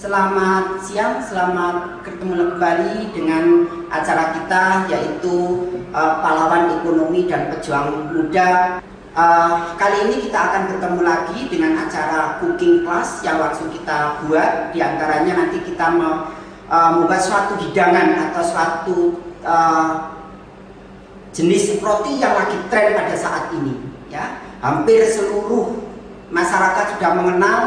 Selamat siang, selamat ketemu kembali dengan acara kita yaitu Pahlawan Ekonomi dan Pejuang Muda. Kali ini kita akan bertemu lagi dengan acara cooking class yang langsung kita buat. Di antaranya nanti kita membuat suatu hidangan atau suatu jenis roti yang lagi tren pada saat ini. Ya, hampir seluruh masyarakat sudah mengenal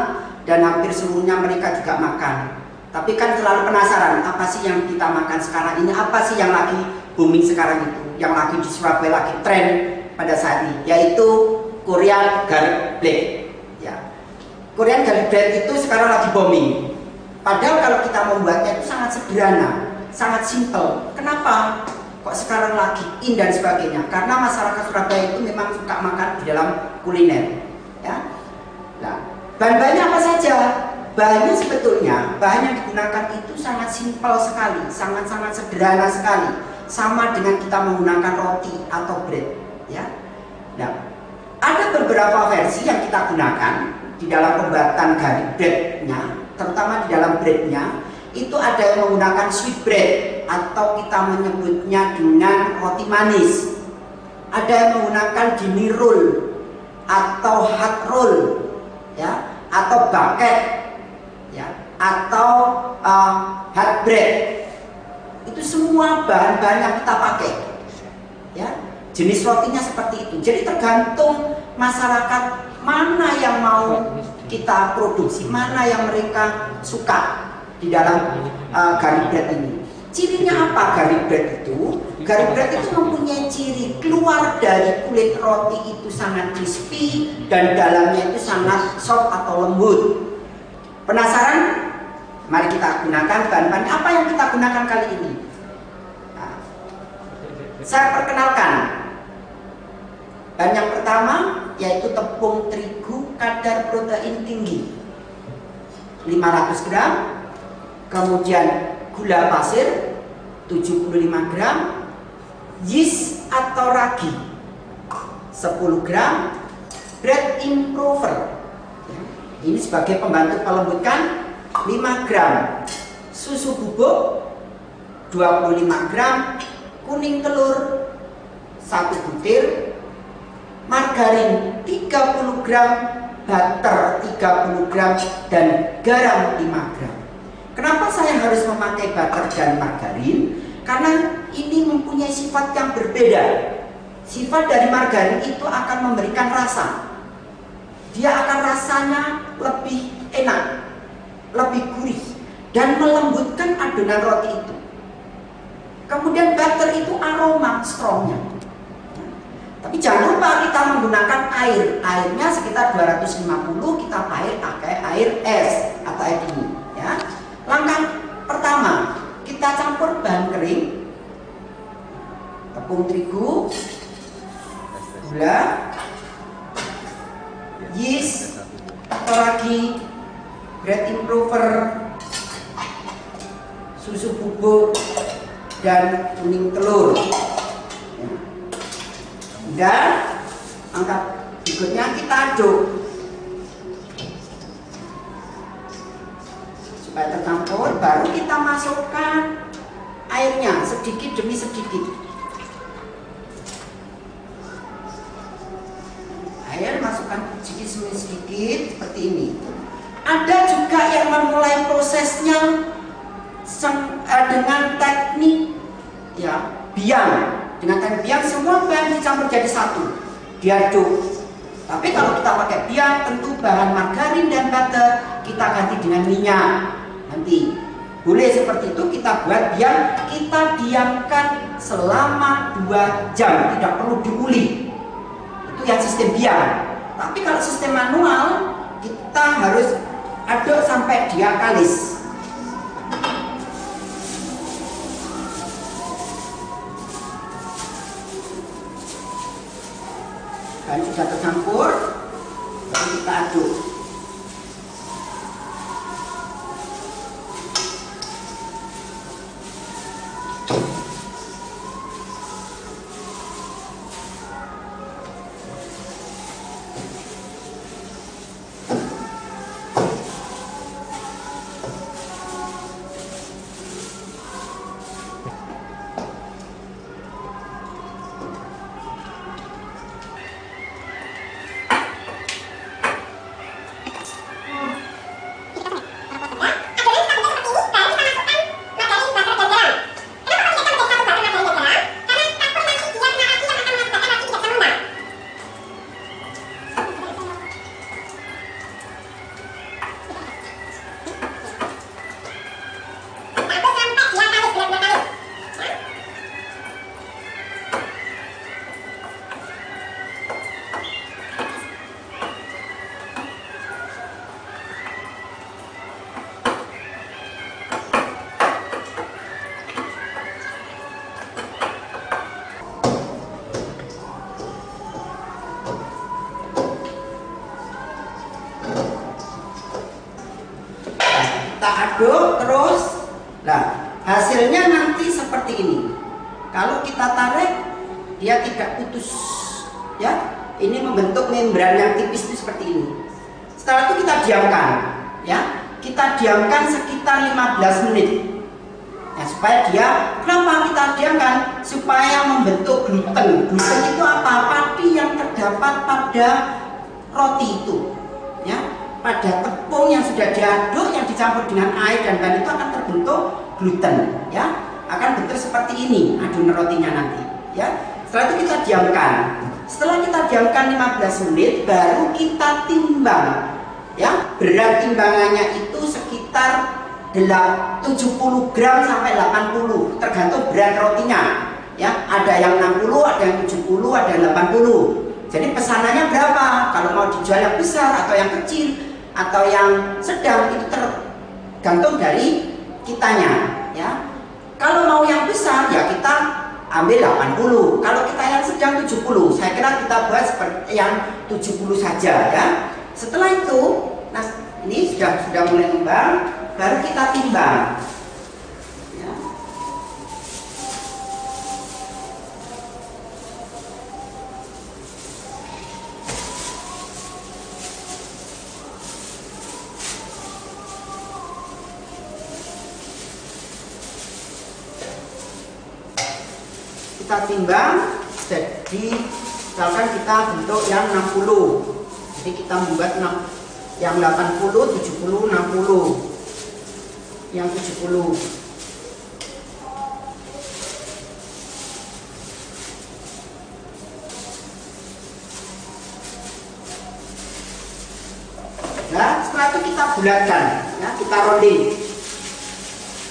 dan hampir seluruhnya mereka juga makan. Tapi kan selalu penasaran, apa sih yang kita makan sekarang ini? Apa sih yang lagi booming sekarang itu? Yang lagi di Surabaya lagi tren pada saat ini, yaitu Korean garlic bread. Ya, Korean garlic bread itu sekarang lagi booming. Padahal kalau kita membuatnya itu sangat sederhana, sangat simple. Kenapa kok sekarang lagi in dan sebagainya? Karena masyarakat Surabaya itu memang suka makan di dalam kuliner. Ya, nah, bahan-bahannya apa saja? Bahannya sebetulnya, bahan yang digunakan itu sangat simpel sekali, sangat-sangat sederhana sekali. Sama dengan kita menggunakan roti atau bread. Ya. Nah, ada beberapa versi yang kita gunakan di dalam pembuatan garlic bread-nya, terutama di dalam bread-nya. Itu ada yang menggunakan sweet bread atau kita menyebutnya dengan roti manis. Ada yang menggunakan dini roll atau hot roll, ya, atau bucket, ya, atau hot bread. Itu semua bahan-bahan yang kita pakai, ya. Jenis rotinya seperti itu. Jadi tergantung masyarakat mana yang mau kita produksi, mana yang mereka suka di dalam garlic bread ini. Cirinya apa garlic bread itu? Garlic bread itu mempunyai ciri keluar dari kulit roti itu sangat crispy dan dalamnya itu sangat soft atau lembut. Penasaran? Mari kita gunakan bahan-bahan apa yang kita gunakan kali ini. Nah, saya perkenalkan. Bahan yang pertama yaitu tepung terigu kadar protein tinggi 500 gram. Kemudian gula pasir 75 gram, yeast atau ragi 10 gram, bread improver ini sebagai pembantu pelembutkan 5 gram, susu bubuk 25 gram, kuning telur 1 butir, margarin 30 gram, butter 30 gram, dan garam 5 gram. Kenapa saya harus memakai butter dan margarin? Karena ini mempunyai sifat yang berbeda. Sifat dari margarin itu akan memberikan rasa. Dia akan rasanya lebih enak, lebih gurih, dan melembutkan adonan roti itu. Kemudian butter itu aroma strongnya. Tapi jangan lupa kita menggunakan air. Airnya sekitar 250, kita pakai air es atau air dingin. Ya. Langkah pertama, kita campur bahan kering, tepung terigu, gula, yeast atau ragi, bread improver, susu bubuk, dan kuning telur. Dan langkah berikutnya kita aduk supaya tercampur, baru kita masukkan airnya sedikit demi sedikit. Air masukkan sedikit demi sedikit seperti ini. Ada juga yang memulai prosesnya dengan teknik ya biang. Dengan teknik biang semua bahan dicampur jadi satu, diaduk. Tapi kalau kita pakai biang, tentu bahan margarin dan butter kita ganti dengan minyak. Nanti boleh seperti itu, kita buat biang, kita diamkan selama 2 jam, tidak perlu diuli. Itu yang sistem biang. Tapi kalau sistem manual, kita harus aduk sampai dia kalis. Dan sudah tercampur, lalu kita aduk. aduk terus. Nah, hasilnya nanti seperti ini. Kalau kita tarik, dia tidak putus, ya. Ini membentuk membran yang tipis itu seperti ini. Setelah itu kita diamkan, ya. Kita diamkan sekitar 15 menit. Ya, supaya dia, kenapa kita diamkan? Supaya membentuk gluten. Gluten itu apa? Padi yang terdapat pada roti itu, ya. Pada tepung yang sudah diaduk, yang dicampur dengan air dan bahan itu akan terbentuk gluten, ya. Akan bentuk seperti ini adonan rotinya nanti, ya. Setelah itu kita diamkan. Setelah kita diamkan 15 menit, baru kita timbang, ya. Berat timbangannya itu sekitar 70 gram sampai 80, tergantung berat rotinya, ya. Ada yang 60, ada yang 70, ada yang 80. Jadi pesanannya berapa? Kalau mau dijual yang besar atau yang kecil atau yang sedang, itu tergantung dari kitanya, ya. Kalau mau yang besar, ya kita ambil 80. Kalau kita yang sedang 70, saya kira kita buat seperti yang 70 saja, ya. Setelah itu, nah ini sudah mulai ngembang, baru kita timbang, ya. Kita timbang, jadi misalkan kita bentuk yang 60, jadi kita membuat yang 80, 70, 60, yang 70. Nah, setelah itu kita bulatkan, ya, kita ronde.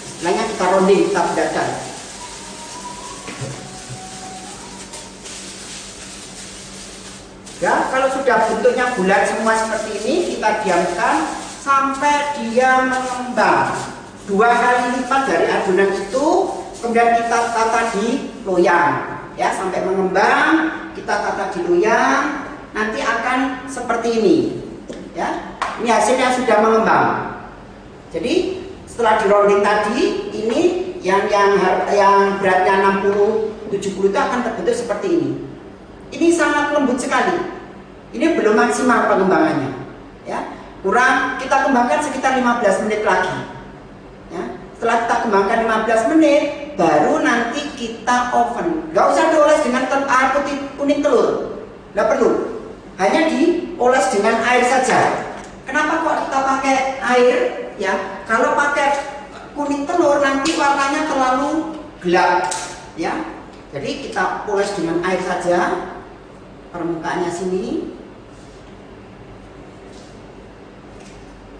Setelahnya kita ronde, kita bulatkan. Ya, kalau sudah bentuknya bulat semua seperti ini, kita diamkan sampai dia mengembang 2 kali lipat dari adonan itu. Kemudian kita tata di loyang, ya, sampai mengembang. Kita tata di loyang, nanti akan seperti ini, ya. Ini hasilnya sudah mengembang. Jadi setelah di rounding tadi, ini yang beratnya 60, 70 itu akan terbentuk seperti ini. Ini sangat lembut sekali. Ini belum maksimal pengembangannya, ya. Kurang, kita kembangkan sekitar 15 menit lagi, ya. Setelah kita kembangkan 15 menit, baru nanti kita oven. Gak usah dioles dengan air putih kuning telur, nggak perlu. Hanya dioles dengan air saja. Kenapa kok kita pakai air, ya? Kalau pakai kuning telur nanti warnanya terlalu gelap, ya. Jadi kita oles dengan air saja. Permukaannya sini.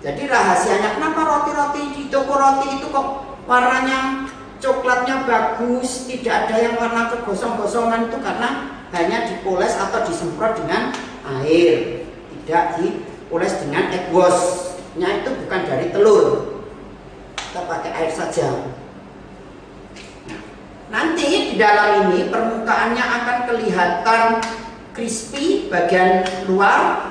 Jadi rahasianya kenapa roti-roti di toko roti itu kok warnanya coklatnya bagus, tidak ada yang warna kegosong-gosongan, itu karena hanya dipoles atau disemprot dengan air, tidak dipoles dengan egg wash-nya, itu bukan dari telur. Kita pakai air saja. Nanti di dalam ini permukaannya akan kelihatan crispy, bagian luar,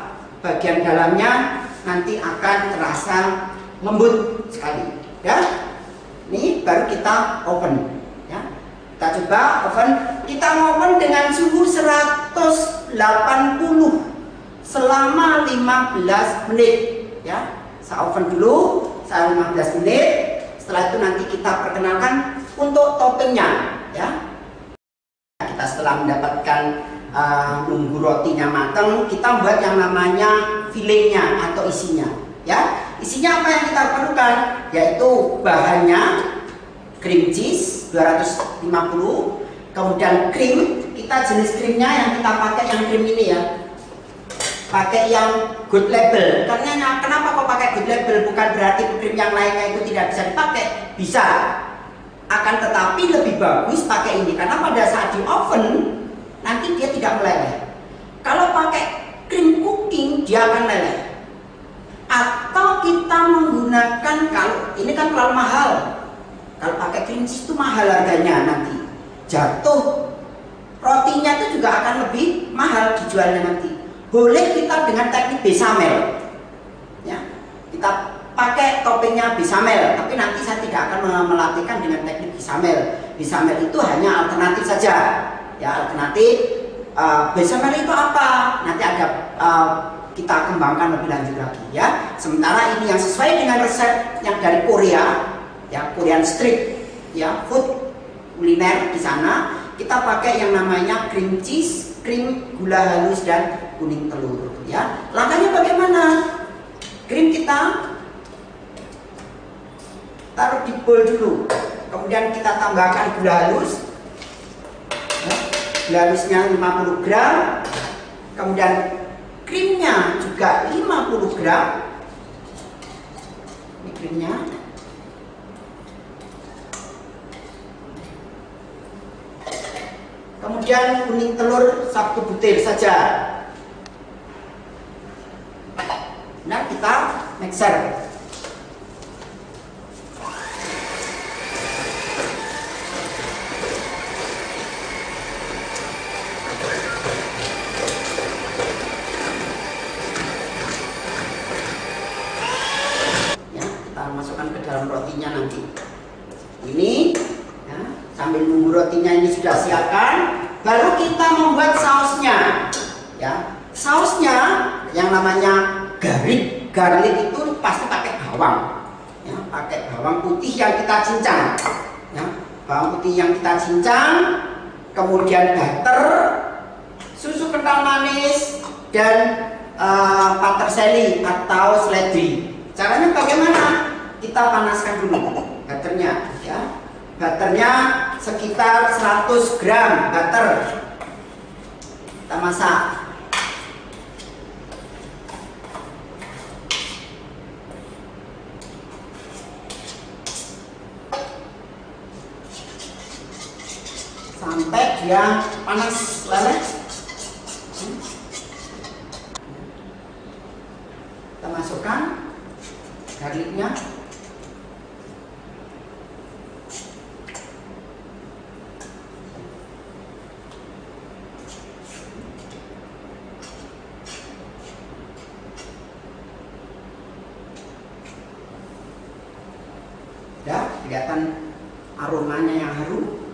bagian dalamnya nanti akan terasa lembut sekali, ya. Ini baru kita oven, ya. Kita coba oven. Kita oven dengan suhu 180 selama 15 menit, ya. Saya oven dulu selama 15 menit. Setelah itu nanti kita perkenalkan untuk toppingnya, ya. Kita setelah mendapatkan nunggu rotinya matang, kita buat yang namanya filenya atau isinya, ya. Isinya apa yang kita perlukan? Yaitu bahannya cream cheese 250, kemudian krim. Kita jenis krimnya yang kita pakai yang krim ini, ya, pakai yang good label. Karena kenapa kok pakai good label? Bukan berarti krim yang lainnya itu tidak bisa dipakai, bisa. Akan tetapi lebih bagus pakai ini karena pada saat di oven nanti dia tidak meleleh. Kalau pakai krim cooking dia akan meleleh. Atau kita menggunakan, kalau ini kan terlalu mahal. Kalau pakai krim cheese itu mahal harganya, nanti jatuh. Rotinya itu juga akan lebih mahal dijualnya nanti. Boleh kita dengan teknik bechamel, ya. Kita pakai toppingnya bechamel, tapi nanti saya tidak akan melatihkan dengan teknik bechamel. Bechamel itu hanya alternatif saja, ya, alternatif. Bechamel itu apa? Nanti ada kita kembangkan lebih lanjut lagi, ya. Sementara ini yang sesuai dengan resep yang dari Korea, ya, Korean street, ya, food kuliner di sana. Kita pakai yang namanya cream cheese, krim, gula halus, dan kuning telur, ya. Langkahnya bagaimana? Krim kita taruh di bowl dulu, kemudian kita tambahkan gula halus, ya. Gula halusnya 50 gram, kemudian krimnya juga 50 gram. Ini krimnya. Kemudian kuning telur 1 butir saja. Nah, kita mixer. Ya, kita masukkan ke dalam rotinya nanti. Ini. Sambil nunggu rotinya ini sudah siapkan, baru kita membuat sausnya, ya. Sausnya yang namanya garlic. Garlic itu pasti pakai bawang, ya, pakai bawang putih yang kita cincang, ya, bawang putih yang kita cincang, kemudian butter, susu kental manis, dan paterseli atau seledri. Caranya bagaimana? Kita panaskan dulu butternya, ya. Butternya sekitar 100 gram butter. Kita masak. Sampai dia panas leleh. Kita masukkan garlicnya. Ya, kelihatan aromanya yang harum.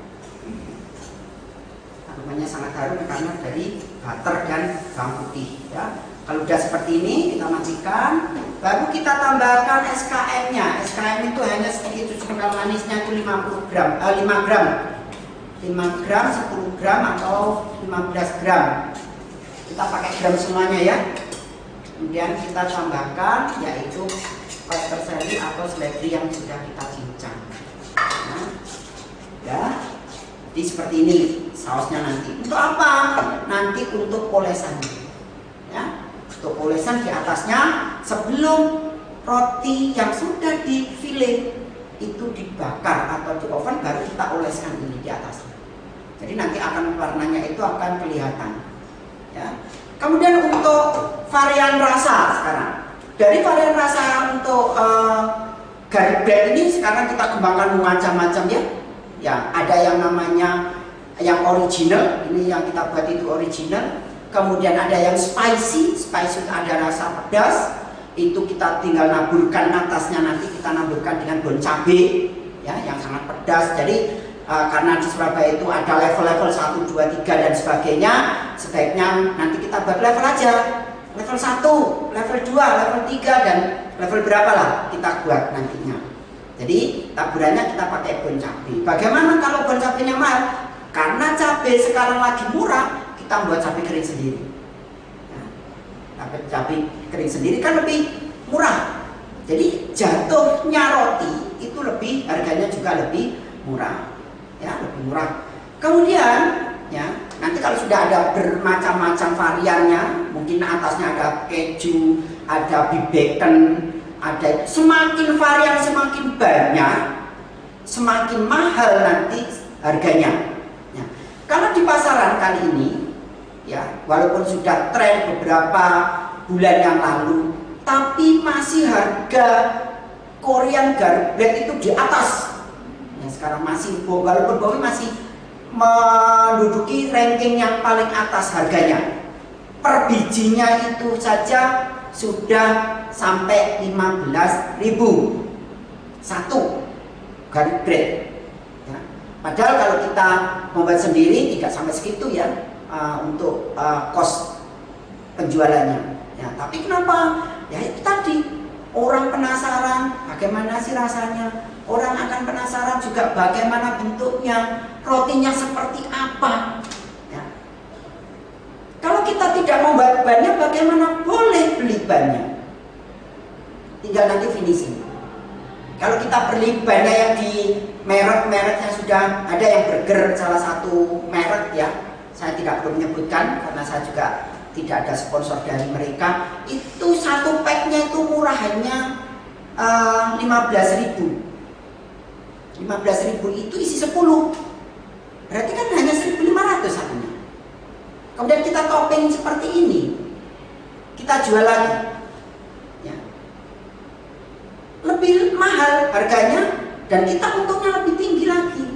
Aromanya sangat harum karena dari butter dan bawang putih, ya. Kalau sudah seperti ini, kita matikan. Baru kita tambahkan SKM-nya. SKM itu hanya sedikit, susu kental manisnya itu 50 gram, 5 gram. 5 gram, 10 gram atau 15 gram. Kita pakai gram semuanya, ya. Kemudian kita tambahkan yaitu paterseli atau seledri yang sudah kita cincang. Nah, ya, jadi seperti ini sausnya nanti. Untuk apa? Nanti untuk olesan, ya. Untuk olesan di atasnya sebelum roti yang sudah di fillet itu dibakar atau di oven, baru kita oleskan ini di atasnya. Jadi nanti akan warnanya itu akan kelihatan, ya. Kemudian untuk varian rasa sekarang. Dari varian rasa untuk garlic bread ini sekarang kita kembangkan macam-macam, ya. Ya, ada yang namanya yang original, ini yang kita buat itu original. Kemudian ada yang spicy, spicy ada rasa pedas. Itu kita tinggal naburkan atasnya, nanti kita naburkan dengan daun cabai, ya, yang sangat pedas. Jadi karena di Surabaya itu ada level-level 1, 2, 3 dan sebagainya, sebaiknya nanti kita buat level aja. Level 1, level 2, level 3, dan level berapa lah kita buat nantinya. Jadi taburannya kita pakai bon cabai. Bagaimana kalau bon cabainya mahal? Karena cabai sekarang lagi murah, kita buat cabai kering sendiri. Nah, cabai kering sendiri kan lebih murah. Jadi jatuhnya roti itu lebih, harganya juga lebih murah, ya, lebih murah. Kemudian, ya, nanti kalau sudah ada bermacam-macam variannya, mungkin atasnya ada keju, ada beef bacon, ada, semakin varian semakin banyak, semakin mahal nanti harganya. Ya. Kalau di pasaran kali ini, ya, walaupun sudah tren beberapa bulan yang lalu, tapi masih harga Korean garlic bread itu di atas. Ya, sekarang masih, walaupun Bowie masih menduduki ranking yang paling atas harganya. Per bijinya itu saja sudah sampai 15.000 satu garis grade ya. Padahal kalau kita membuat sendiri tidak sampai segitu ya, untuk cost penjualannya ya. Tapi kenapa? Ya itu tadi, orang penasaran bagaimana sih rasanya, orang akan penasaran juga bagaimana bentuknya, rotinya seperti apa ya. Kalau kita tidak membuat bannya, bagaimana boleh beli bannya, tinggal nanti finishing. Kalau kita beli bannya yang di merek-mereknya sudah ada, yang Burger salah satu merek ya, saya tidak perlu menyebutkan karena saya juga tidak ada sponsor dari mereka. Itu satu packnya itu murah, hanya 15.000. 15.000 itu isi 10, berarti kan hanya 1.500 satunya. Kemudian kita topping seperti ini, kita jual lagi ya, lebih mahal harganya dan kita untungnya lebih tinggi lagi.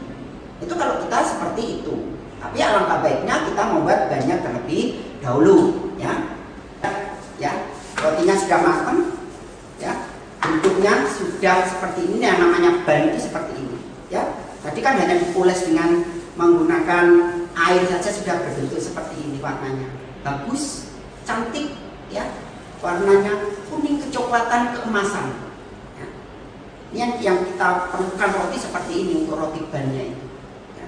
Itu kalau kita seperti itu. Tapi alangkah baiknya kita membuat banyak terlebih dahulu ya. Ya, rotinya sudah matang ya, bentuknya sudah seperti ini, yang namanya ban itu seperti ini ya. Tadi kan hanya dipoles dengan menggunakan air saja sudah berbentuk seperti ini, warnanya bagus, cantik ya, warnanya kuning kecoklatan keemasan ya. Ini yang kita perlukan, roti seperti ini untuk roti bannya itu ya.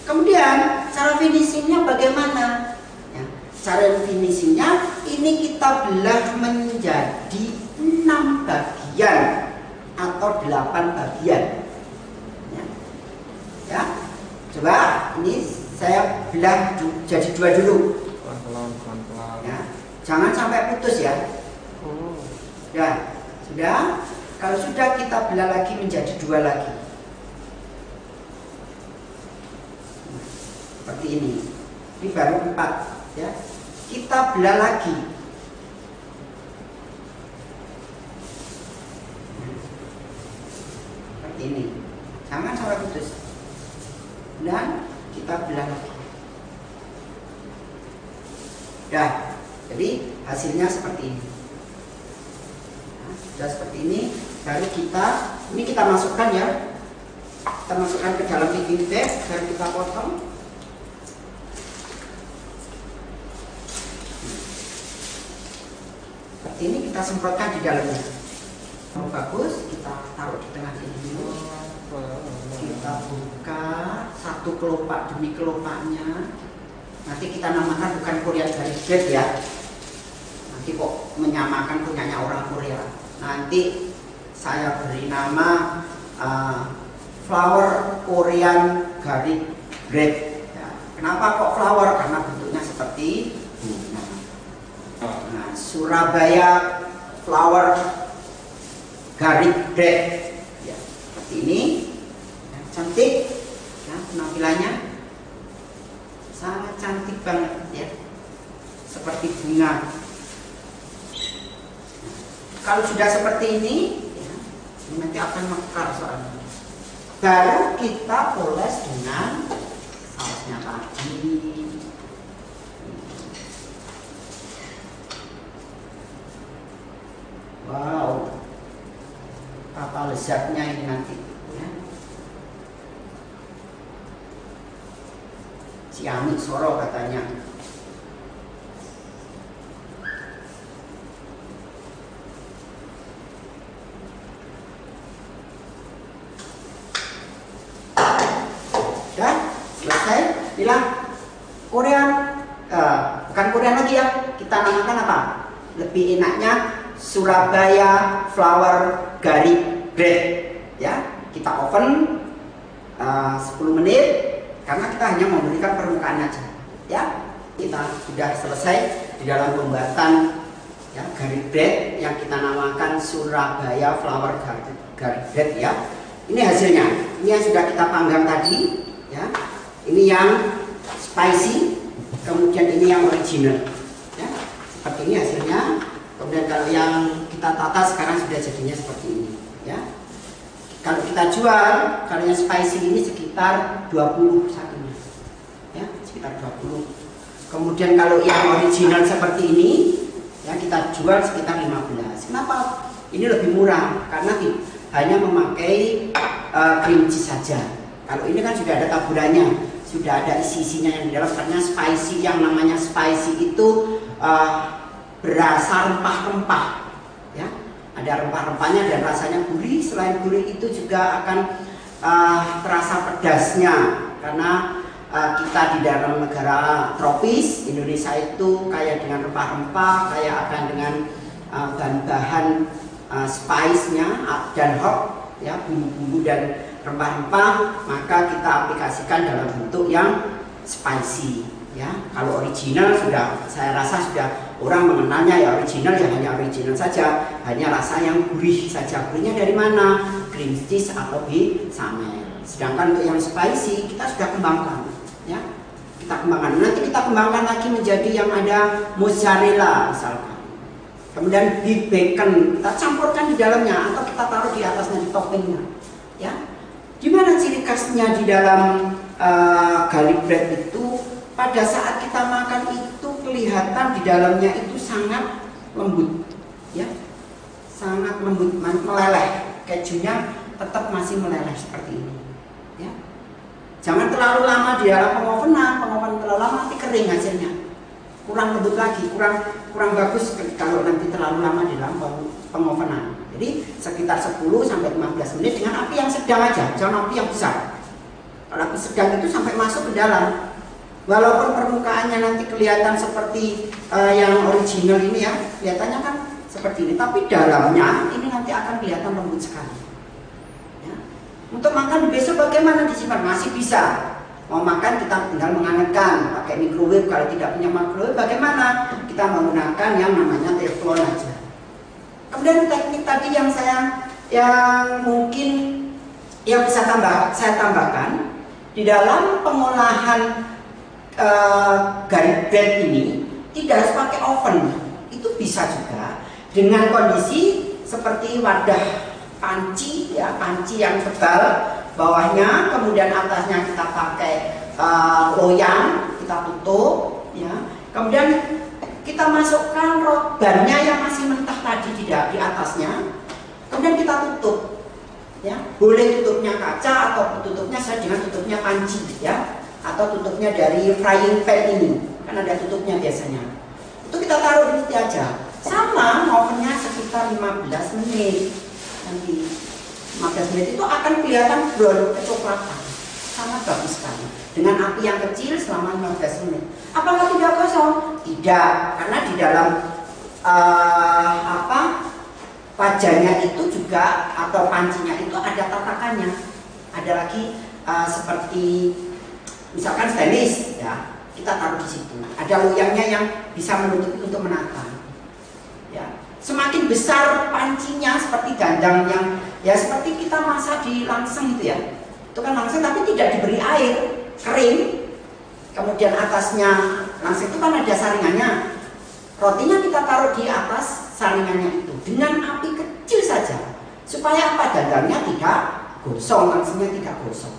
Kemudian cara finishingnya bagaimana ya? Cara finishingnya ini kita belah menjadi 6 bagian atau 8 bagian ya. Ya, coba ini saya belah jadi 2 dulu. Pelan-pelan. Ya, jangan sampai putus ya. Ya, sudah. Kalau sudah kita belah lagi menjadi 2 lagi. Seperti ini. Ini baru 4 ya. Kita belah lagi. Seperti ini. Jangan sampai putus. Dan kita belah lagi. Ya, jadi hasilnya seperti ini. Nah, sudah seperti ini, baru ini kita masukkan ya. Kita masukkan ke dalam baking bag, baru kita potong. Seperti ini kita semprotkan di dalamnya. Kalau bagus, kita taruh di tengah sini. Kita buka satu kelopak demi kelopaknya. Nanti kita namakan bukan Korean garis grade ya. Nanti kok menyamakan punyanya orang Korea. Nanti saya beri nama flower Korean garis grade ya. Kenapa kok flower? Karena bentuknya seperti bunga. Nah, Surabaya flower garis grade ya, seperti ini ya, cantik ya, penampilannya sangat cantik banget ya, seperti bunga. Kalau sudah seperti ini ya, nanti akan mekar soalnya. Baru kita poles dengan sausnya tadi. Wow, apa lezatnya ini nanti ya. Ciamik Soro katanya. Dan selesai, bilang Korean, bukan Korean lagi ya, kita namakan apa? Lebih enaknya Surabaya flower garis grade ya. Kita oven 10 menit karena kita hanya memberikan permukaan aja ya. Kita sudah selesai di dalam pembuatan ya, garis grade yang kita namakan Surabaya flower garis grade ya. Ini hasilnya. Ini yang sudah kita panggang tadi ya. Ini yang spicy, kemudian ini yang original ya. Seperti ini hasilnya. Kemudian kalau yang kita tata sekarang sudah jadinya seperti ini ya. Kalau kita jual, kalau yang spicy ini sekitar 20 satunya ya, sekitar 20. Kemudian kalau yang original seperti ini ya, kita jual sekitar 15. Ini lebih murah karena hanya memakai cream cheese saja. Kalau ini kan sudah ada taburannya, sudah ada isi-isinya yang di dalam. Karena spicy, yang namanya spicy itu berasa rempah-rempah, ya. Ada rempah-rempahnya dan rasanya gurih. Selain gurih itu juga akan terasa pedasnya karena kita di dalam negara tropis. Indonesia itu kaya dengan rempah-rempah, kaya akan dengan bahan-bahan spice-nya dan herb, ya, bumbu-bumbu dan rempah-rempah, maka kita aplikasikan dalam bentuk yang spicy, ya. Kalau original sudah, saya rasa sudah orang mengenalnya, ya original, ya hanya original saja, hanya rasa yang gurih saja. Gurihnya dari mana? Cream cheese atau bechamel. Sedangkan untuk yang spicy kita sudah kembangkan, ya. Kita kembangkan, nanti kita kembangkan lagi menjadi yang ada mozzarella misalkan. Kemudian beef bacon kita campurkan di dalamnya atau kita taruh di atasnya, di toppingnya, ya. Gimana ciri khasnya di dalam garlic bread itu? Pada saat kita makan itu kelihatan di dalamnya itu sangat lembut, ya, sangat lembut, meleleh. Kejunya tetap masih meleleh seperti ini, ya. Jangan terlalu lama di dalam pengovenan terlalu lama nanti kering hasilnya, kurang lembut lagi, kurang bagus kalau nanti terlalu lama di dalam pengovenan. Jadi sekitar 10 sampai 15 menit dengan api yang sedang aja, jangan api yang besar. Kalau api sedang itu sampai masuk ke dalam. Walaupun permukaannya nanti kelihatan seperti yang original ini, ya, kelihatannya kan seperti ini, tapi dalamnya ini nanti akan kelihatan lembut sekali, ya. Untuk makan besok bagaimana disimpan? Masih bisa. Mau makan kita tinggal menghangatkan pakai microwave. Kalau tidak punya microwave bagaimana? Kita menggunakan yang namanya teflon aja. Kemudian teknik tadi yang mungkin yang bisa saya tambahkan di dalam pengolahan garlic bread ini, tidak harus pakai oven. Itu bisa juga dengan kondisi seperti wadah panci, ya, panci yang tebal bawahnya, kemudian atasnya kita pakai loyang, kita tutup, ya. Kemudian kita masukkan bannya yang masih mentah tadi di atasnya, kemudian kita tutup, ya. Boleh tutupnya kaca atau tutupnya dengan tutupnya panci, ya, atau tutupnya dari frying pan ini, kan ada tutupnya biasanya. Itu kita taruh di situ aja. Sama ovennya sekitar 15 menit. Nanti 15 menit itu akan kelihatan brown kecoklatan, sangat bagus sekali. Dengan api yang kecil selama 15 menit. Apakah tidak gosong? Tidak, karena di dalam wajahnya itu juga atau pancinya itu ada tatakannya. Ada lagi seperti misalkan stainless, ya, kita taruh di situ. Ada loyangnya yang bisa menutupi untuk menata, ya. Semakin besar pancinya seperti dandang yang, ya, seperti kita masak di langseng itu, ya. Itu kan langseng tapi tidak diberi air, kering. Kemudian atasnya langseng itu kan ada saringannya. Rotinya kita taruh di atas saringannya itu dengan api kecil saja. Supaya apa? Dandangnya tidak gosong, langsungnya tidak gosong.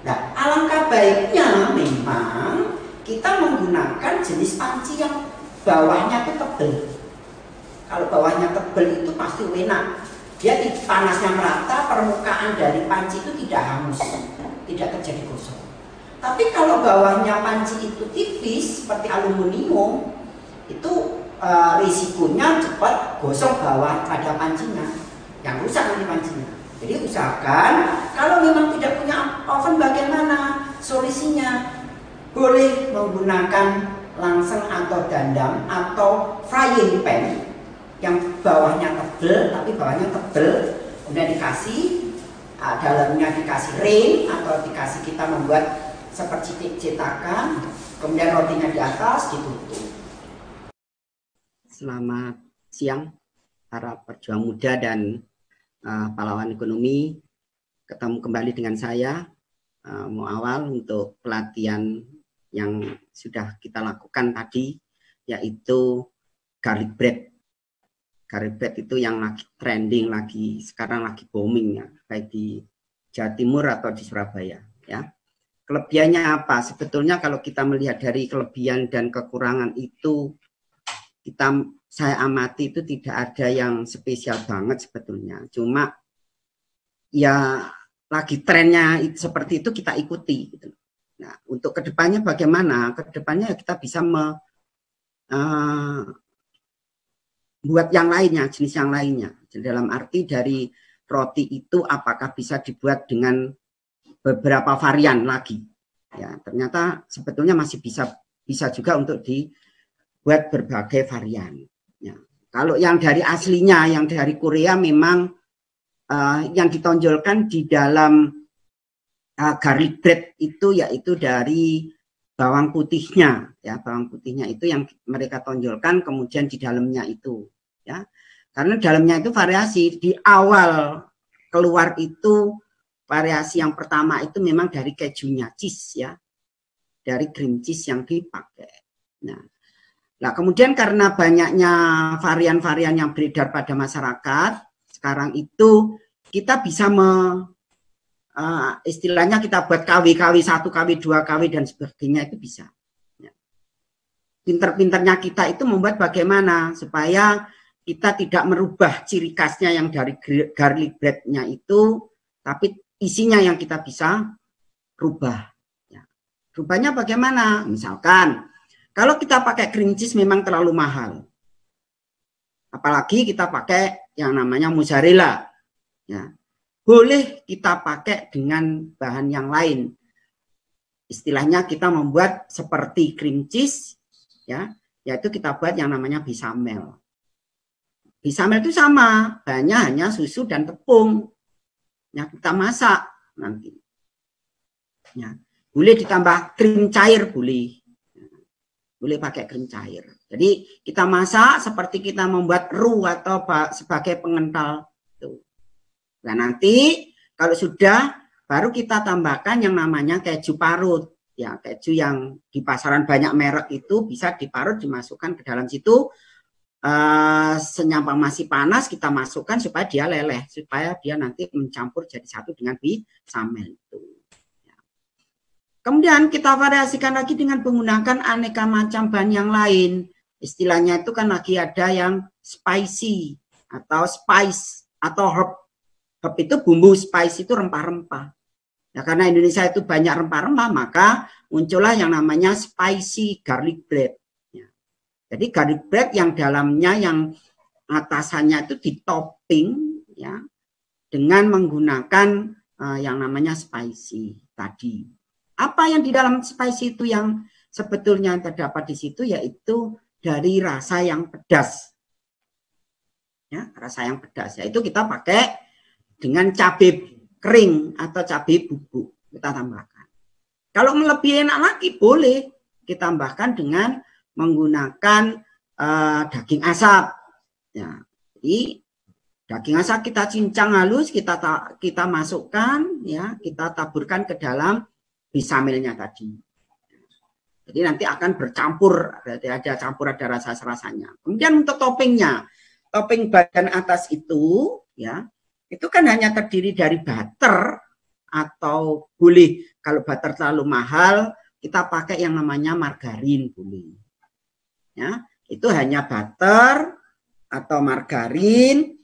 Nah, alangkah baiknya memang kita menggunakan jenis panci yang bawahnya itu tebal. Kalau bawahnya tebal itu pasti enak. Dia panasnya merata, permukaan dari panci itu tidak hangus, tidak terjadi gosong. Tapi kalau bawahnya panci itu tipis seperti aluminium, itu risikonya cepat gosong bawah pada pancinya, yang rusak nanti pancinya. Jadi usahakan kalau memang tidak punya oven bagaimana solusinya? Boleh menggunakan langseng atau dandang atau frying pan yang bawahnya tebal, tapi bawahnya tebal, kemudian dikasih dalamnya dikasih ring atau dikasih kita membuat seperti cetakan, kemudian rotinya di atas ditutup. Selamat siang para perjuang muda dan pahlawan ekonomi, ketemu kembali dengan saya. Mau awal untuk pelatihan yang sudah kita lakukan tadi, yaitu garlic bread. Garlic bread itu yang lagi trending, sekarang lagi booming, ya, baik di Jawa Timur atau di Surabaya, ya. Kelebihannya apa? Sebetulnya kalau kita melihat dari kelebihan dan kekurangan itu, kita saya amati itu tidak ada yang spesial banget sebetulnya. Cuma ya lagi trennya seperti itu kita ikuti. Gitu. Nah, untuk kedepannya bagaimana? Kedepannya kita bisa buat yang lainnya, jenis yang lainnya. Dalam arti dari roti itu apakah bisa dibuat dengan beberapa varian lagi? Ya, ternyata sebetulnya masih bisa juga untuk dibuat berbagai varian. Ya. Kalau yang dari aslinya, yang dari Korea memang yang ditonjolkan di dalam garlic bread itu yaitu dari bawang putihnya, ya bawang putihnya itu yang mereka tonjolkan, kemudian di dalamnya itu, ya karena dalamnya itu variasi. Di awal keluar itu variasi yang pertama itu memang dari kejunya, cheese ya, dari cream cheese yang dipakai. Nah kemudian karena banyaknya varian-varian yang beredar pada masyarakat sekarang itu kita bisa istilahnya kita buat KW 1, KW 2, KW dan sebagainya itu bisa. Pinter-pinternya kita itu membuat bagaimana supaya kita tidak merubah ciri khasnya yang dari garlic bread-nya itu, tapi isinya yang kita bisa rubah. Ya. Rubahnya bagaimana? Misalkan kalau kita pakai cream cheese memang terlalu mahal. Apalagi kita pakai yang namanya mozzarella. Ya. Boleh kita pakai dengan bahan yang lain. Istilahnya kita membuat seperti cream cheese, ya, yaitu kita buat yang namanya bechamel. Bechamel itu sama, bahannya hanya susu dan tepung. Ya, kita masak nanti. Ya, boleh ditambah krim cair, boleh. Boleh pakai krim cair. Jadi kita masak seperti kita membuat roux atau sebagai pengental. Nah nanti kalau sudah baru kita tambahkan yang namanya keju parut. Ya keju yang di pasaran banyak merek itu bisa diparut, dimasukkan ke dalam situ. Senyapang masih panas kita masukkan supaya dia leleh, supaya dia nanti mencampur jadi satu dengan bechamel itu. Ya. Kemudian kita variasikan lagi dengan menggunakan aneka macam bahan yang lain. Istilahnya itu kan lagi ada yang spicy atau spice atau herb. Herb itu bumbu, spice itu rempah-rempah. Nah, karena Indonesia itu banyak rempah-rempah, maka muncullah yang namanya spicy garlic bread. Ya. Jadi garlic bread yang dalamnya, yang atasannya itu ditopping ya, dengan menggunakan yang namanya spicy tadi. Apa yang di dalam spicy itu yang sebetulnya terdapat di situ, yaitu dari rasa yang pedas. Ya, rasa yang pedas, yaitu kita pakai dengan cabai kering atau cabai bubuk kita tambahkan. Kalau lebih enak lagi boleh kita tambahkan dengan menggunakan daging asap. Ya, jadi daging asap kita cincang halus, kita masukkan, ya, kita taburkan ke dalam bechamelnya tadi. Jadi nanti akan bercampur, ada rasa-rasanya. Kemudian untuk toppingnya, topping bagian atas itu, ya. Itu kan hanya terdiri dari butter atau boleh kalau butter terlalu mahal kita pakai yang namanya margarin boleh. Ya, itu hanya butter atau margarin,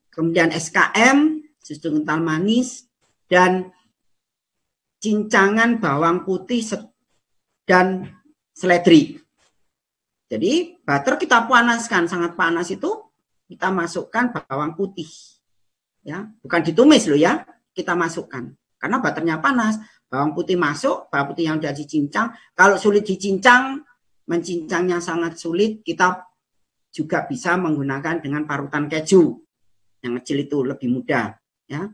kemudian SKM, susu kental manis, dan cincangan bawang putih dan seledri. Jadi butter kita panaskan, sangat panas itu kita masukkan bawang putih. Ya, bukan ditumis loh ya, kita masukkan karena butternya panas, bawang putih masuk, bawang putih yang sudah dicincang. Kalau sulit dicincang, mencincangnya sangat sulit, kita juga bisa menggunakan dengan parutan keju yang kecil itu lebih mudah. Ya,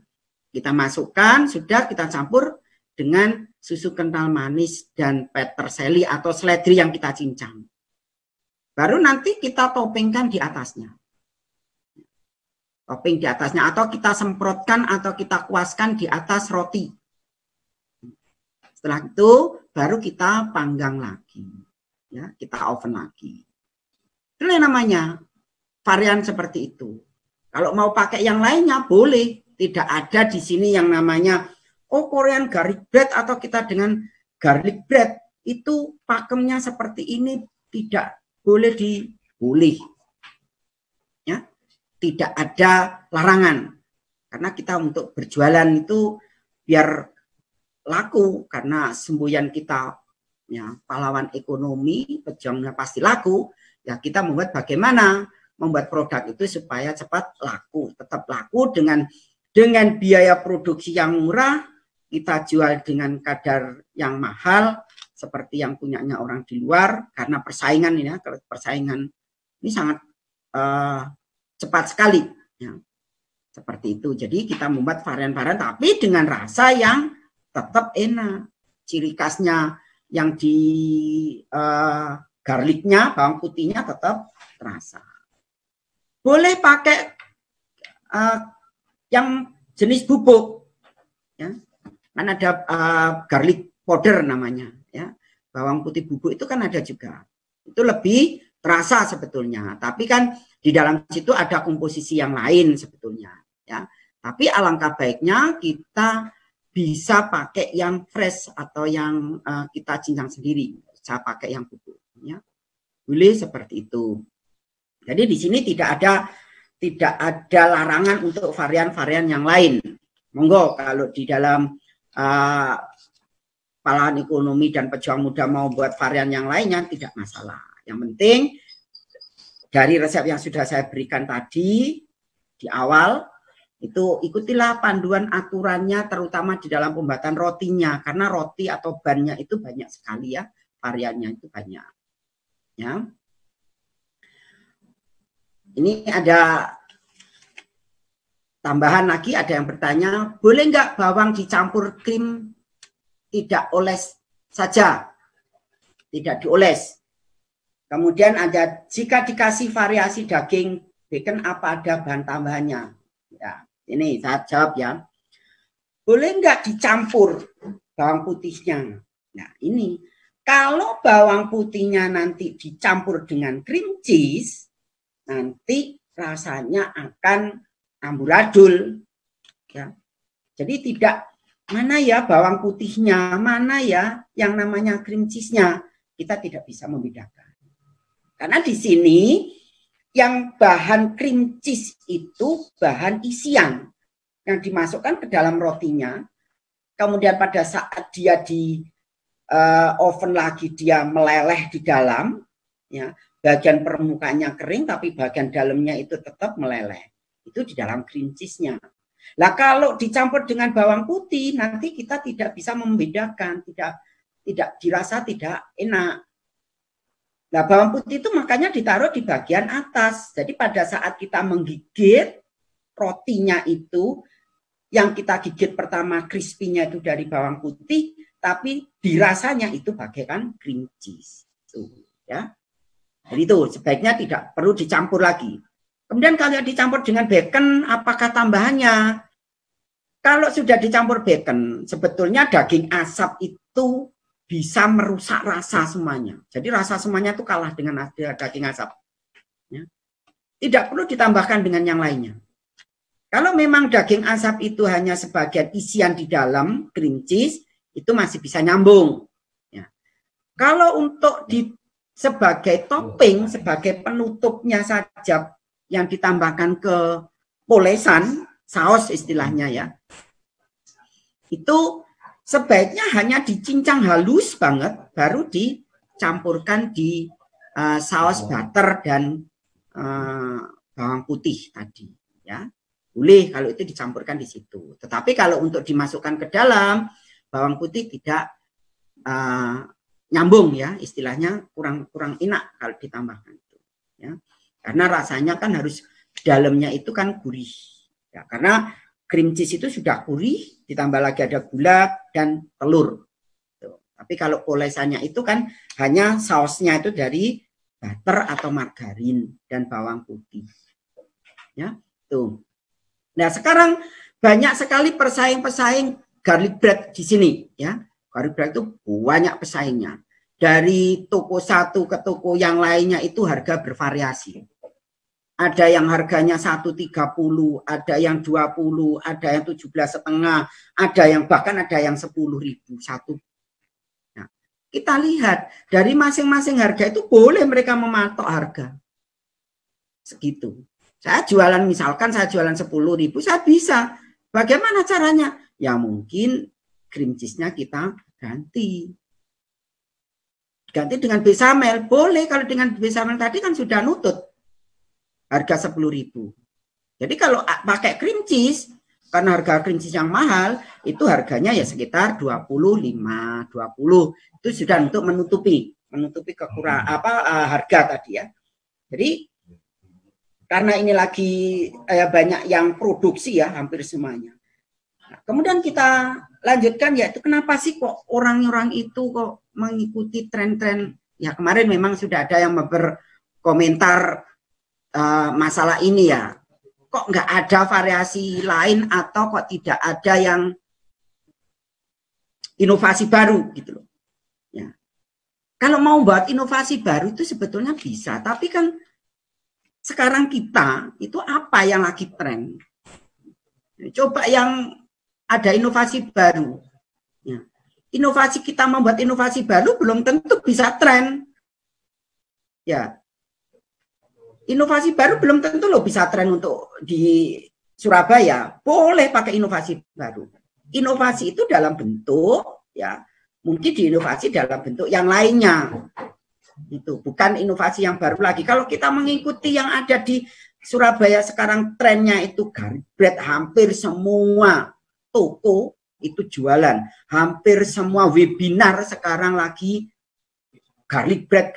kita masukkan, sudah kita campur dengan susu kental manis dan peterseli atau seledri yang kita cincang. Baru nanti kita toppingkan di atasnya. Topping di atasnya atau kita semprotkan atau kita kuaskan di atas roti. Setelah itu baru kita panggang lagi, ya, kita oven lagi. Itu yang namanya varian seperti itu. Kalau mau pakai yang lainnya boleh, tidak ada di sini yang namanya Korean garlic bread atau kita dengan garlic bread itu pakemnya seperti ini, tidak boleh boleh. Ya, tidak ada larangan. Karena kita untuk berjualan itu biar laku, karena semboyan kita ya pahlawan ekonomi, pejuangnya pasti laku. Ya kita membuat bagaimana membuat produk itu supaya cepat laku, tetap laku dengan biaya produksi yang murah, kita jual dengan kadar yang mahal seperti yang punyanya orang di luar, karena persaingan ini ya, persaingan ini sangat cepat sekali ya. Seperti itu. Jadi kita membuat varian-varian tapi dengan rasa yang tetap enak. Ciri khasnya yang di garlicnya, bawang putihnya tetap terasa. Boleh pakai yang jenis bubuk ya. Kan ada garlic powder namanya ya. Bawang putih bubuk itu kan ada juga. Itu lebih terasa sebetulnya. Tapi kan di dalam situ ada komposisi yang lain sebetulnya ya. Tapi alangkah baiknya kita bisa pakai yang fresh atau yang kita cincang sendiri. Bisa pakai yang bubuk ya. Boleh seperti itu. Jadi di sini tidak ada larangan untuk varian-varian yang lain. Monggo kalau di dalam pahlawan ekonomi dan pejuang muda mau buat varian yang lainnya tidak masalah. Yang penting dari resep yang sudah saya berikan tadi di awal itu ikutilah panduan aturannya terutama di dalam pembuatan rotinya, karena roti atau bannya itu banyak sekali ya, variannya itu banyak. Ya. Ini ada tambahan lagi, ada yang bertanya, boleh nggak bawang dicampur krim tidak oles saja? Tidak dioles. Kemudian ada, jika dikasih variasi daging bacon apa ada bahan tambahannya? Ya, ini saya jawab ya. Boleh nggak dicampur bawang putihnya? Nah ini, kalau bawang putihnya nanti dicampur dengan cream cheese, nanti rasanya akan amburadul. Ya. Jadi tidak, mana ya bawang putihnya, mana ya yang namanya cream cheese-nya, kita tidak bisa membedakan. Karena di sini yang bahan cream cheese itu bahan isian yang dimasukkan ke dalam rotinya. Kemudian pada saat dia di oven lagi dia meleleh di dalam, ya, bagian permukaannya kering tapi bagian dalamnya itu tetap meleleh. Itu di dalam cream cheese-nya. Nah, kalau dicampur dengan bawang putih nanti kita tidak bisa membedakan, tidak dirasa tidak enak. Nah, bawang putih itu makanya ditaruh di bagian atas. Jadi pada saat kita menggigit rotinya itu, yang kita gigit pertama crispy-nya itu dari bawang putih, tapi dirasanya itu bagaikan cream cheese. Tuh, ya. Jadi itu sebaiknya tidak perlu dicampur lagi. Kemudian kalau dicampur dengan bacon, apakah tambahannya? Kalau sudah dicampur bacon, sebetulnya daging asap itu bisa merusak rasa semuanya. Jadi rasa semuanya itu kalah dengan daging asap. Ya. Tidak perlu ditambahkan dengan yang lainnya. Kalau memang daging asap itu hanya sebagian isian di dalam cream cheese, itu masih bisa nyambung. Ya. Kalau untuk sebagai topping, sebagai penutupnya saja yang ditambahkan ke polesan, saus istilahnya ya, itu sebaiknya hanya dicincang halus banget, baru dicampurkan di saus butter dan bawang putih tadi. Ya, boleh kalau itu dicampurkan di situ. Tetapi kalau untuk dimasukkan ke dalam, bawang putih tidak nyambung ya, istilahnya kurang enak kalau ditambahkan itu. Ya, karena rasanya kan harus dalamnya itu kan gurih. Ya, karena cream cheese itu sudah gurih, ditambah lagi ada gula dan telur. Tuh. Tapi kalau polesannya itu kan hanya sausnya itu dari butter atau margarin dan bawang putih. Ya, tuh. Nah, sekarang banyak sekali pesaing-pesaing garlic bread di sini. Ya, garlic bread itu banyak pesaingnya. Dari toko satu ke toko yang lainnya itu harga bervariasi. Ada yang harganya 130, ada yang 20, ada yang 17,5, ada yang bahkan ada yang 10.000 satu. Nah, kita lihat dari masing-masing harga itu boleh mereka mematok harga. segitu. Saya jualan, misalkan saya jualan 10.000, saya bisa. Bagaimana caranya? Ya mungkin cream cheese-nya kita ganti. Ganti dengan bechamel, boleh. Kalau dengan bechamel tadi kan sudah nutut harga 10.000. Jadi kalau pakai cream cheese, karena harga cream cheese yang mahal, itu harganya ya sekitar 25, 20. Itu sudah untuk menutupi kekurangan harga tadi ya. Jadi karena ini lagi banyak yang produksi ya, hampir semuanya. Nah, kemudian kita lanjutkan, yaitu kenapa sih kok orang-orang itu kok mengikuti tren-tren. Ya kemarin memang sudah ada yang berkomentar masalah ini ya. Kok nggak ada variasi lain atau kok tidak ada yang inovasi baru gitu loh. Ya. Kalau mau buat inovasi baru itu sebetulnya bisa, tapi kan sekarang kita itu apa yang lagi tren? Coba yang ada inovasi baru. Ya. Inovasi kita membuat inovasi baru belum tentu bisa tren. Ya. Inovasi baru belum tentu loh bisa tren untuk di Surabaya. Boleh pakai inovasi baru. Inovasi itu dalam bentuk ya, mungkin diinovasi dalam bentuk yang lainnya. Itu bukan inovasi yang baru lagi. Kalau kita mengikuti yang ada di Surabaya sekarang, trennya itu garlic bread, hampir semua toko itu jualan. Hampir semua webinar sekarang lagi garlic bread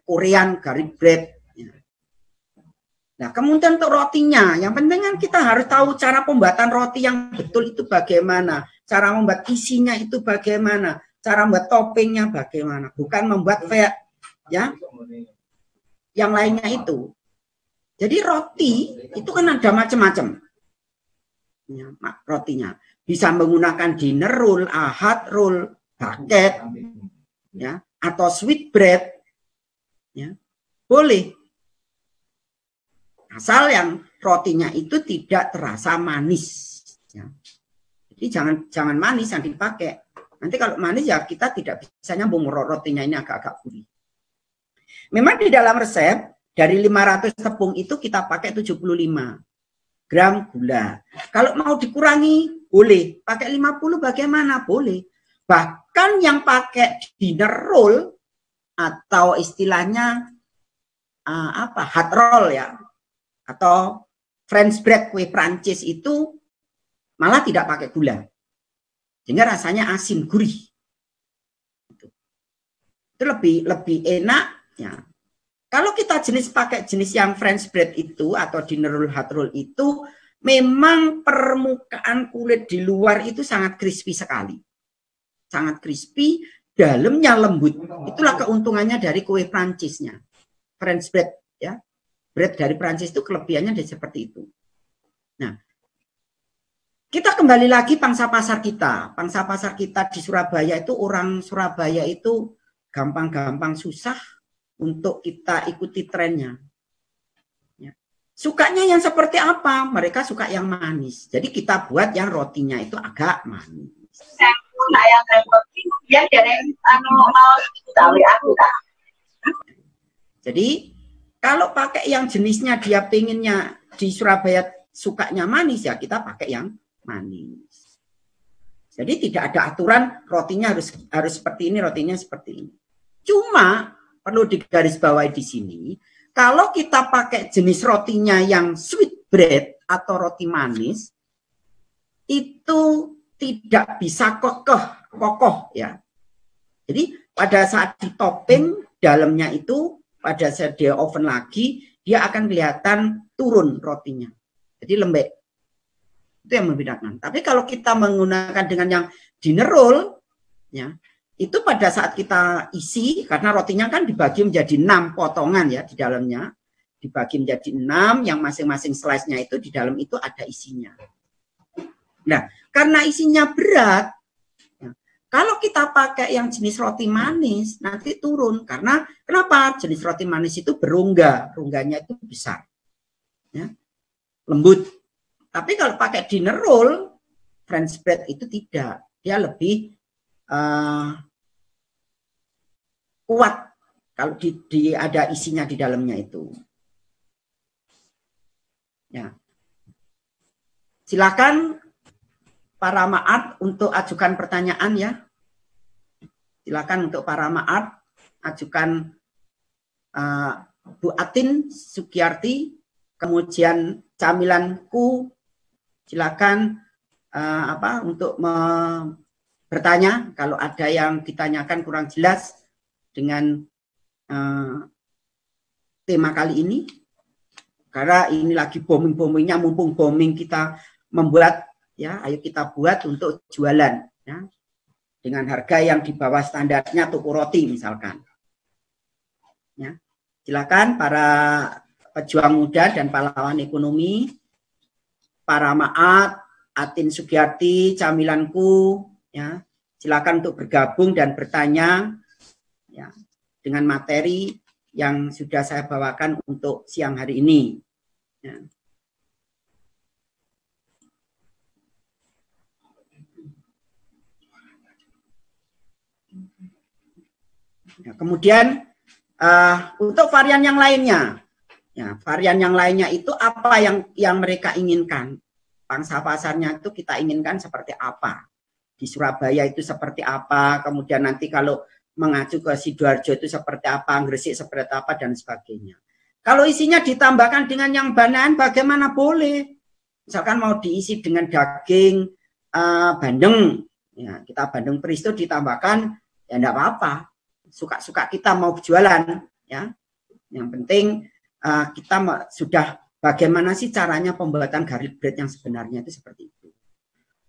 Korean, garlic bread. Nah, kemudian untuk rotinya, yang penting kan kita harus tahu cara pembuatan roti yang betul itu bagaimana, cara membuat isinya itu bagaimana, cara membuat toppingnya bagaimana, bukan membuat ya yang lainnya itu. Jadi roti itu kan ada macam-macam ya, rotinya. Bisa menggunakan dinner roll, ahad roll, baguette, ya, atau sweet bread, ya, boleh. Asal yang rotinya itu tidak terasa manis. Ya. Jadi jangan manis yang dipakai. Nanti kalau manis ya kita tidak bisa nyambung, rotinya ini agak-agak gurih. Memang di dalam resep dari 500 tepung itu kita pakai 75 gram gula. Kalau mau dikurangi boleh, pakai 50 bagaimana? Boleh. Bahkan yang pakai dinner roll atau istilahnya hot roll ya, atau French bread, kue Prancis itu malah tidak pakai gula, sehingga rasanya asin gurih. Itu lebih enak ya. Kalau kita pakai jenis yang French bread itu atau dinner roll, hot roll itu, memang permukaan kulit di luar itu sangat crispy sekali, sangat crispy, dalamnya lembut. Itulah keuntungannya dari kue Prancisnya, French bread ya. Bread dari Prancis itu kelebihannya seperti itu. Nah, kita kembali lagi pangsa pasar kita. Pangsa pasar kita di Surabaya itu, orang Surabaya itu gampang-gampang susah untuk kita ikuti trennya. Ya. Sukanya yang seperti apa? Mereka suka yang manis. Jadi kita buat yang rotinya itu agak manis. Jadi kalau pakai yang jenisnya dia pengennya di Surabaya sukanya manis, ya kita pakai yang manis. Jadi tidak ada aturan rotinya harus seperti ini, rotinya seperti ini. Cuma perlu digarisbawahi di sini, kalau kita pakai jenis rotinya yang sweet bread atau roti manis, itu tidak bisa kokoh ya. Jadi pada saat ditopping dalamnya itu, pada saat dia oven lagi, dia akan kelihatan turun rotinya. Jadi lembek. Itu yang membedakan. Tapi kalau kita menggunakan dengan yang dinner roll, ya, itu pada saat kita isi, karena rotinya kan dibagi menjadi 6 potongan ya di dalamnya. Dibagi menjadi 6, yang masing-masing slice-nya itu di dalam itu ada isinya. Nah, karena isinya berat, kalau kita pakai yang jenis roti manis, nanti turun. Karena kenapa? Jenis roti manis itu berongga. Rongganya itu besar. Ya, lembut. Tapi kalau pakai dinner roll, French bread itu tidak. Dia lebih kuat kalau ada isinya di dalamnya itu. Ya. Silakan para maat untuk ajukan pertanyaan ya. Silakan untuk para maat ajukan Bu Atin Sugiyarti, kemudian Camilanku, silakan untuk bertanya kalau ada yang ditanyakan kurang jelas dengan tema kali ini. Karena ini lagi booming-boomingnya, mumpung booming kita membuat, ya, ayo kita buat untuk jualan, ya, dengan harga yang di bawah standarnya toko roti misalkan. Ya, silakan para pejuang muda dan pahlawan ekonomi, para maat, Atin Sugiyarti, Camilanku, ya, silakan untuk bergabung dan bertanya, ya, dengan materi yang sudah saya bawakan untuk siang hari ini. Ya. Ya, kemudian untuk varian yang lainnya, ya, varian yang lainnya itu apa yang mereka inginkan? Pangsa pasarnya itu kita inginkan seperti apa? Di Surabaya itu seperti apa? Kemudian nanti kalau mengacu ke Sidoarjo itu seperti apa, Gresik seperti apa, dan sebagainya. Kalau isinya ditambahkan dengan yang bahan bagaimana boleh. Misalkan mau diisi dengan daging bandeng, ya, kita bandeng Presto ditambahkan, ya enggak apa-apa. Suka-suka kita mau jualan, ya. Yang penting kita sudah bagaimana sih caranya pembuatan garlic bread yang sebenarnya itu seperti itu.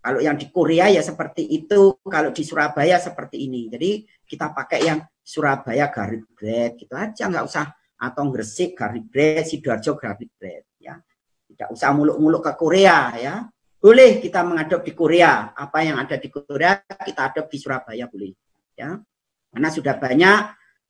Kalau yang di Korea ya seperti itu, kalau di Surabaya seperti ini. Jadi kita pakai yang Surabaya garlic bread gitu aja, nggak usah, atau Gresik garlic bread, Sidoarjo garlic bread, ya. Tidak usah muluk-muluk ke Korea, ya. Boleh kita mengadop di Korea, apa yang ada di Korea kita adop di Surabaya boleh, ya. Karena sudah banyak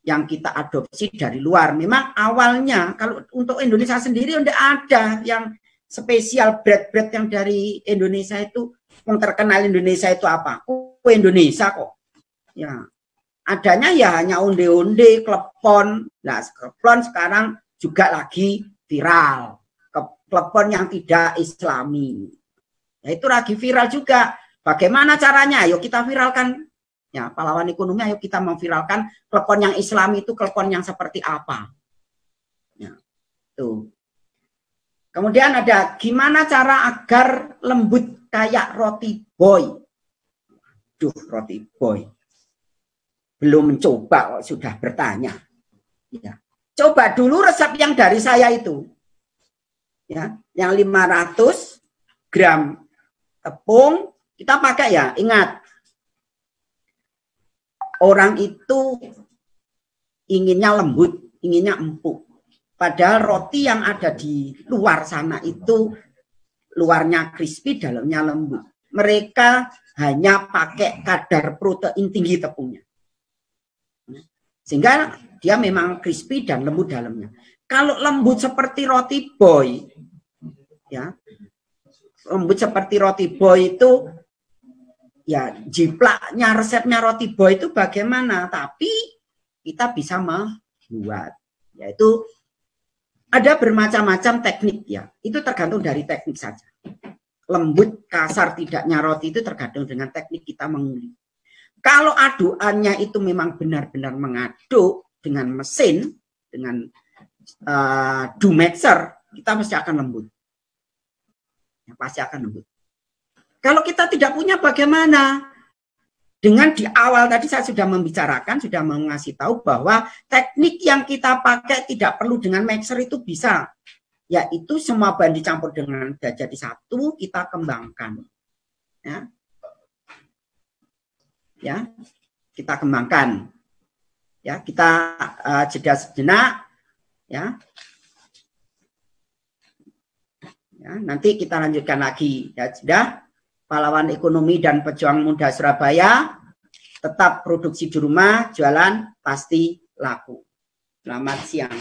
yang kita adopsi dari luar. Memang awalnya kalau untuk Indonesia sendiri tidak ada yang spesial bread yang dari Indonesia itu. Yang terkenal Indonesia itu apa? Kue Indonesia kok. Ya, adanya ya hanya onde-onde, klepon. Nah, klepon sekarang juga lagi viral. Klepon yang tidak Islami. Ya, itu lagi viral juga. Bagaimana caranya? Ayo kita viralkan. Ya, pahlawan ekonomi, ayo kita memviralkan klepon yang Islami itu klepon yang seperti apa. Ya, tuh. Kemudian ada gimana cara agar lembut kayak roti boy. Duh, roti boy. Belum mencoba kok sudah bertanya. Ya. Coba dulu resep yang dari saya itu. Ya, yang 500 gram tepung kita pakai ya. Ingat, orang itu inginnya lembut, inginnya empuk. Padahal roti yang ada di luar sana itu luarnya crispy, dalamnya lembut. Mereka hanya pakai kadar protein tinggi tepungnya. Sehingga dia memang crispy dan lembut dalamnya. Kalau lembut seperti roti boy, ya, lembut seperti roti boy itu, ya, jiplaknya resepnya roti boy itu bagaimana? Tapi kita bisa membuat, yaitu ada bermacam-macam teknik, ya. Itu tergantung dari teknik saja. Lembut, kasar, tidaknya roti itu tergantung dengan teknik kita menguliti. Kalau aduannya itu memang benar-benar mengaduk dengan mesin, dengan dough mixer, kita pasti akan lembut. Ya, pasti akan lembut. Kalau kita tidak punya bagaimana? Dengan di awal tadi saya sudah membicarakan, sudah mengasih tahu bahwa teknik yang kita pakai tidak perlu dengan mixer itu bisa. Yaitu semua bahan dicampur dengan jadi satu, kita kembangkan. Ya. Ya, kita kembangkan. Ya, kita jeda sejenak. Ya. Ya, nanti kita lanjutkan lagi. Ya, sudah. Pahlawan ekonomi dan pejuang muda Surabaya, tetap produksi di rumah, jualan pasti laku. Selamat siang.